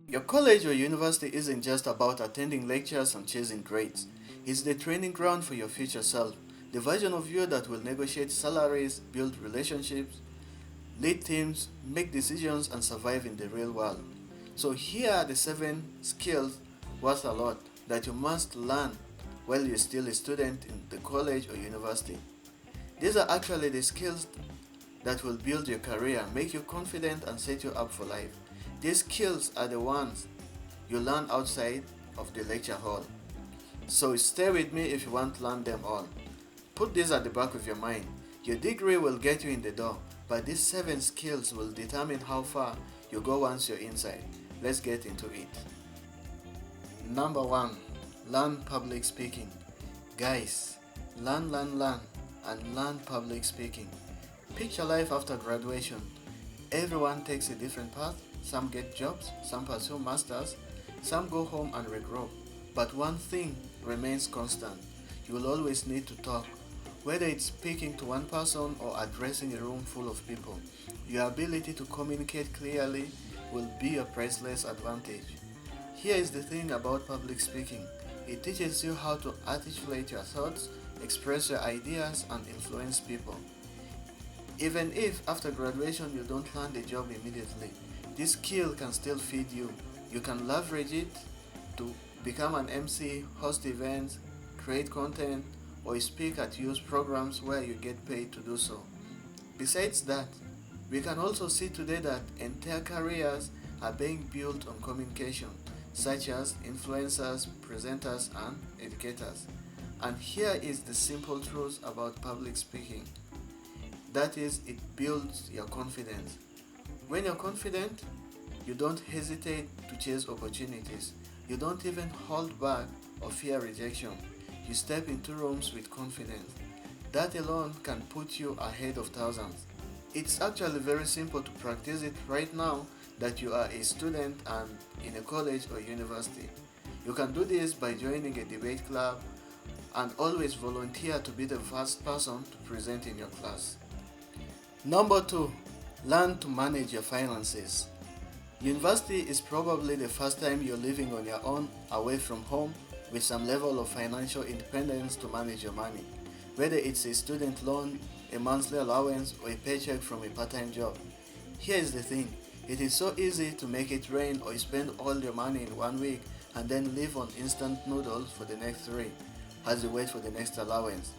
Your college or university isn't just about attending lectures and chasing grades. It's the training ground for your future self, the version of you that will negotiate salaries, build relationships, lead teams, make decisions, and survive in the real world. So, here are the 7 skills worth a lot that you must learn while you're still a student in the college or university. These are actually the skills that will build your career, make you confident, and set you up for life. These skills are the ones you learn outside of the lecture hall. So stay with me if you want to learn them all. Put this at the back of your mind. Your degree will get you in the door, but these 7 skills will determine how far you go once you're inside. Let's get into it. Number 1. Learn public speaking. Guys, learn, and learn public speaking. Picture life after graduation. Everyone takes a different path. Some get jobs, some pursue masters, some go home and regroup. But one thing remains constant. You will always need to talk. Whether it's speaking to one person or addressing a room full of people, your ability to communicate clearly will be a priceless advantage. Here is the thing about public speaking. It teaches you how to articulate your thoughts, express your ideas, and influence people. Even if after graduation you don't land a job immediately, this skill can still feed you. You can leverage it to become an MC, host events, create content, or speak at youth programs where you get paid to do so. Besides that, we can also see today that entire careers are being built on communication, such as influencers, presenters, and educators. And here is the simple truth about public speaking. That is, it builds your confidence. When you're confident, you don't hesitate to chase opportunities. You don't even hold back or fear rejection. You step into rooms with confidence. That alone can put you ahead of thousands. It's actually very simple to practice it right now that you are a student and in a college or university. You can do this by joining a debate club and always volunteer to be the first person to present in your class. Number 2. Learn to manage your finances. University is probably the first time you're living on your own, away from home, with some level of financial independence to manage your money. Whether it's a student loan, a monthly allowance, or a paycheck from a part-time job. Here is the thing. It is so easy to make it rain or spend all your money in one week and then live on instant noodles for the next 3 as you wait for the next allowance.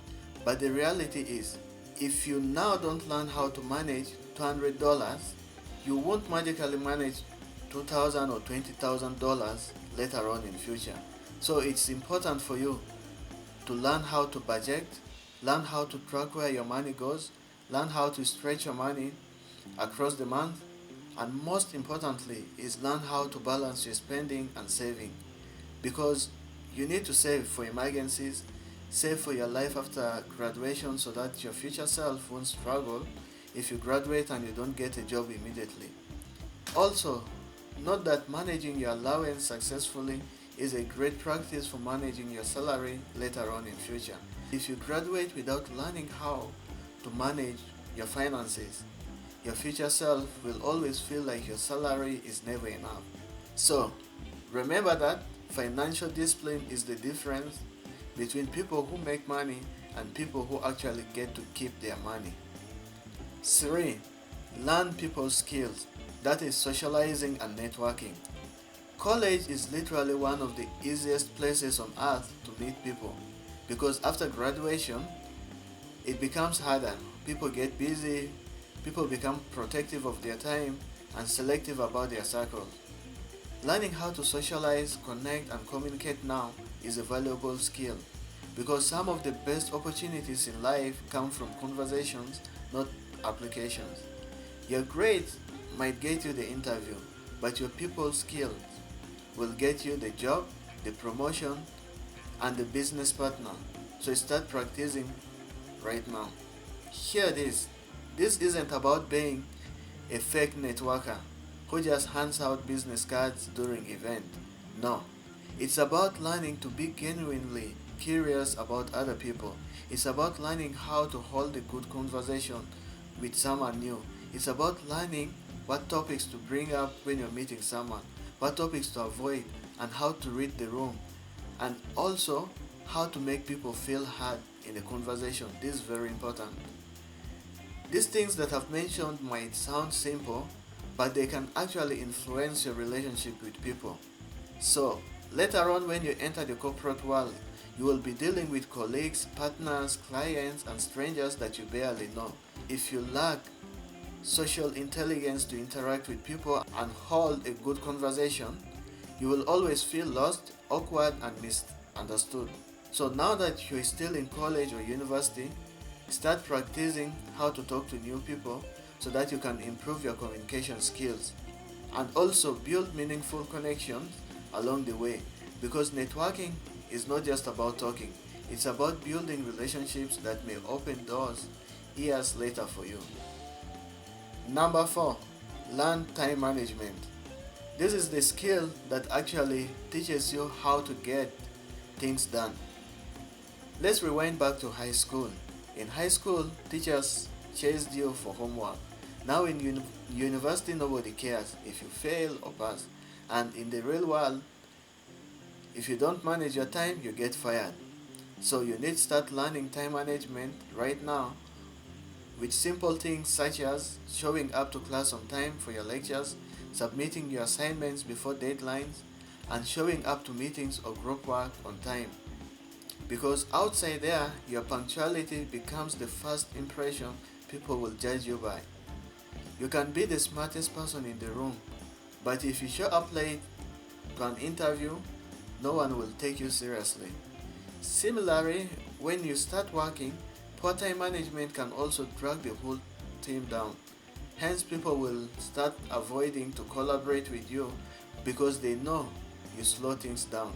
But the reality is, if you now don't learn how to manage $200, you won't magically manage $2,000 or $20,000 later on in future. So it's important for you to learn how to budget, learn how to track where your money goes, learn how to stretch your money across the month, and most importantly is learn how to balance your spending and saving, because you need to save for emergencies, save for your life after graduation so that your future self won't struggle if you graduate and you don't get a job immediately. Also, note that managing your allowance successfully is a great practice for managing your salary later on in future. If you graduate without learning how to manage your finances, your future self will always feel like your salary is never enough. So, remember that financial discipline is the difference between people who make money and people who actually get to keep their money. 3. Learn people skills, that is socializing and networking. College is literally one of the easiest places on earth to meet people, because after graduation, it becomes harder. People get busy, people become protective of their time and selective about their circles. Learning how to socialize, connect, and communicate now is a valuable skill, because some of the best opportunities in life come from conversations, not applications. Your grades might get you the interview, but your people skills will get you the job, the promotion, and the business partner. So start practicing right now. Hear this. This isn't about being a fake networker who just hands out business cards during event. No. It's about learning to be genuinely curious about other people. It's about learning how to hold a good conversation with someone new. It's about learning what topics to bring up when you're meeting someone. what topics to avoid, and how to read the room, and also how to make people feel heard in a conversation. This is very important. These things that I've mentioned might sound simple, but they can actually influence your relationship with people. So, later on, when you enter the corporate world, you will be dealing with colleagues, partners, clients, and strangers that you barely know. If you lack social intelligence to interact with people and hold a good conversation, you will always feel lost, awkward, and misunderstood. So now that you're still in college or university, start practicing how to talk to new people so that you can improve your communication skills and also build meaningful connections along the way, because networking is not just about talking, it's about building relationships that may open doors years later for you. Number 4, learn time management. This is the skill that actually teaches you how to get things done. Let's rewind back to high school. In high school, teachers chased you for homework. Now in university, nobody cares if you fail or pass. And in the real world, if you don't manage your time, you get fired. So you need to start learning time management right now with simple things such as showing up to class on time for your lectures, submitting your assignments before deadlines, and showing up to meetings or group work on time. Because outside there, your punctuality becomes the first impression people will judge you by. You can be the smartest person in the room, but if you show up late to an interview, no one will take you seriously. Similarly, when you start working, poor time management can also drag the whole team down. Hence, people will start avoiding to collaborate with you because they know you slow things down.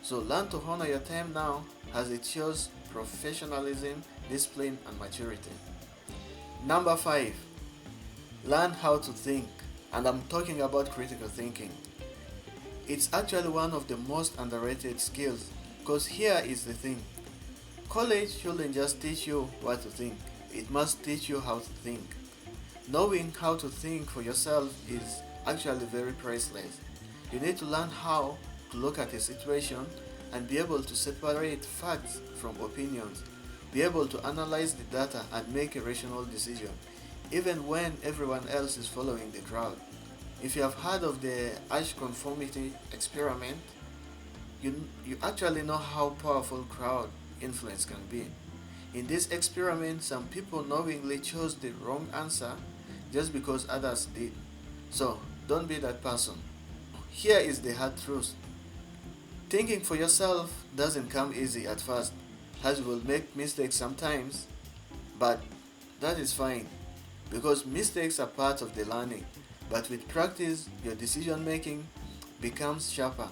So learn to honor your time now, as it shows professionalism, discipline, and maturity. Number 5, learn how to think. And I'm talking about critical thinking. It's actually one of the most underrated skills, because here is the thing. College shouldn't just teach you what to think, it must teach you how to think. Knowing how to think for yourself is actually very priceless. You need to learn how to look at a situation and be able to separate facts from opinions, be able to analyze the data and make a rational decision, even when everyone else is following the crowd. If you have heard of the Ash conformity experiment, you actually know how powerful crowd influence can be. In this experiment, some people knowingly chose the wrong answer just because others did. So, don't be that person. Here is the hard truth. Thinking for yourself doesn't come easy at first, as you will make mistakes sometimes, but that is fine, because mistakes are part of the learning. But with practice, your decision making becomes sharper,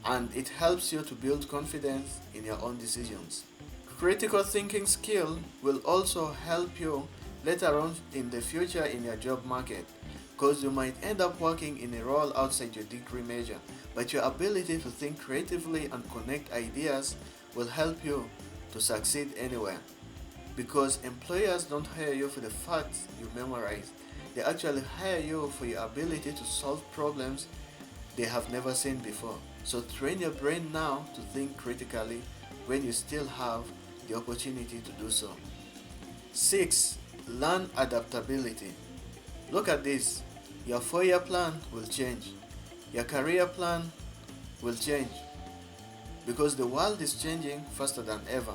and it helps you to build confidence in your own decisions. Critical thinking skill will also help you later on in the future in your job market, because you might end up working in a role outside your degree major, but your ability to think creatively and connect ideas will help you to succeed anywhere, because employers don't hire you for the facts you memorize, they actually hire you for your ability to solve problems they have never seen before. So train your brain now to think critically when you still have the opportunity to do so. 6. Learn adaptability. Look at this. Your 4-year plan will change. Your career plan will change, because the world is changing faster than ever,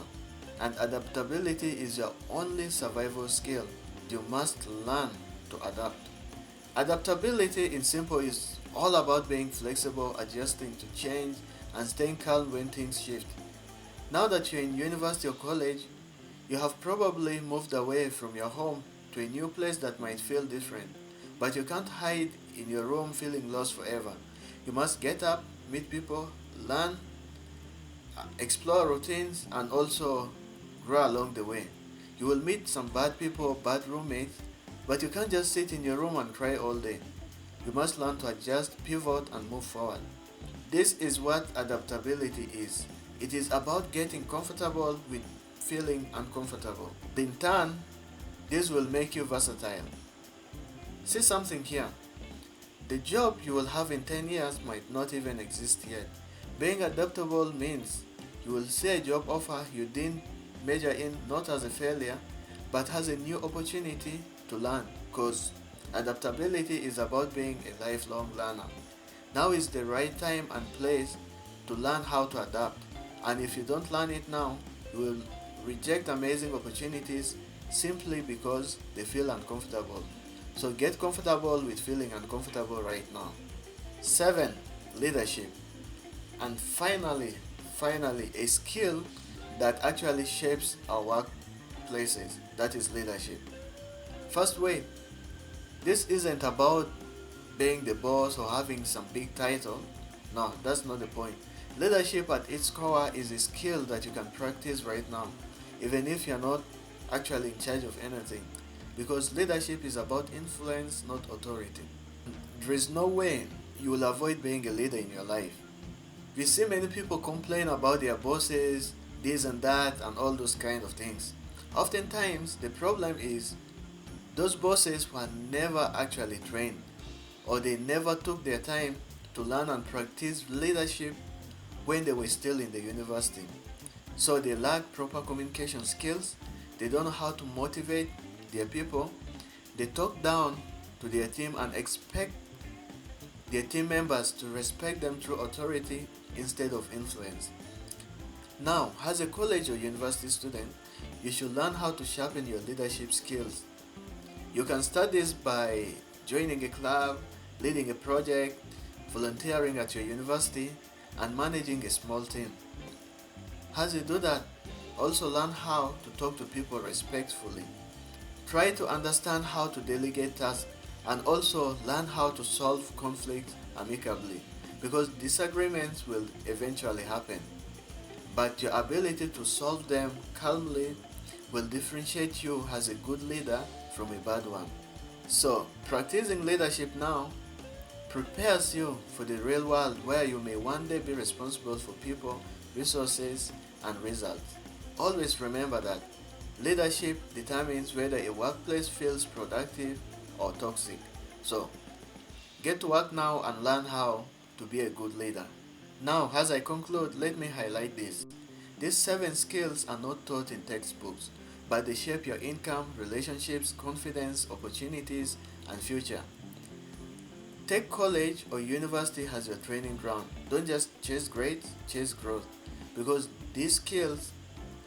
and adaptability is your only survival skill. You must learn to adapt. Adaptability in simple is all about being flexible, adjusting to change, and staying calm when things shift. Now that you're in university or college, you have probably moved away from your home to a new place that might feel different, but you can't hide in your room feeling lost forever. You must get up, meet people, learn, explore routines, and also grow along the way. You will meet some bad people, bad roommates, but you can't just sit in your room and cry all day. You must learn to adjust, pivot, and move forward. This is what adaptability is. It is about getting comfortable with feeling uncomfortable. In turn, this will make you versatile. See something here. The job you will have in 10 years might not even exist yet. Being adaptable means you will see a job offer you didn't measure in not as a failure, but as a new opportunity to learn, because adaptability is about being a lifelong learner. Now is the right time and place to learn how to adapt. And if you don't learn it now, you will reject amazing opportunities simply because they feel uncomfortable. So get comfortable with feeling uncomfortable right now. 7. Leadership. And finally, a skill that actually shapes our workplaces, that is leadership. First way, this isn't about being the boss or having some big title. No, that's not the point. Leadership at its core is a skill that you can practice right now, even if you're not actually in charge of anything. Because leadership is about influence, not authority. There is no way you will avoid being a leader in your life. We see many people complain about their bosses, this and that, and all those kind of things. Oftentimes, the problem is those bosses were never actually trained, or they never took their time to learn and practice leadership when they were still in the university. So they lack proper communication skills, they don't know how to motivate their people, they talk down to their team and expect their team members to respect them through authority instead of influence. Now, as a college or university student, you should learn how to sharpen your leadership skills. You can start this by joining a club, leading a project, volunteering at your university, and managing a small team. As you do that, also learn how to talk to people respectfully. Try to understand how to delegate tasks and also learn how to solve conflicts amicably, because disagreements will eventually happen. But your ability to solve them calmly will differentiate you as a good leader from a bad one. So, practicing leadership now prepares you for the real world where you may one day be responsible for people, resources, and results. Always remember that leadership determines whether a workplace feels productive or toxic. So, get to work now and learn how to be a good leader. Now, as I conclude, let me highlight this. These 7 skills are not taught in textbooks, but they shape your income, relationships, confidence, opportunities, and future. Take college or university as your training ground. Don't just chase grades, chase growth. Because these skills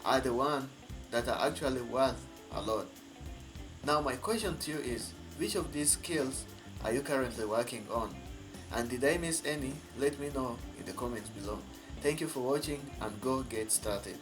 are the ones that are actually worth a lot. Now, my question to you is, which of these skills are you currently working on? And did I miss any? Let me know in the comments below. Thank you for watching and go get started.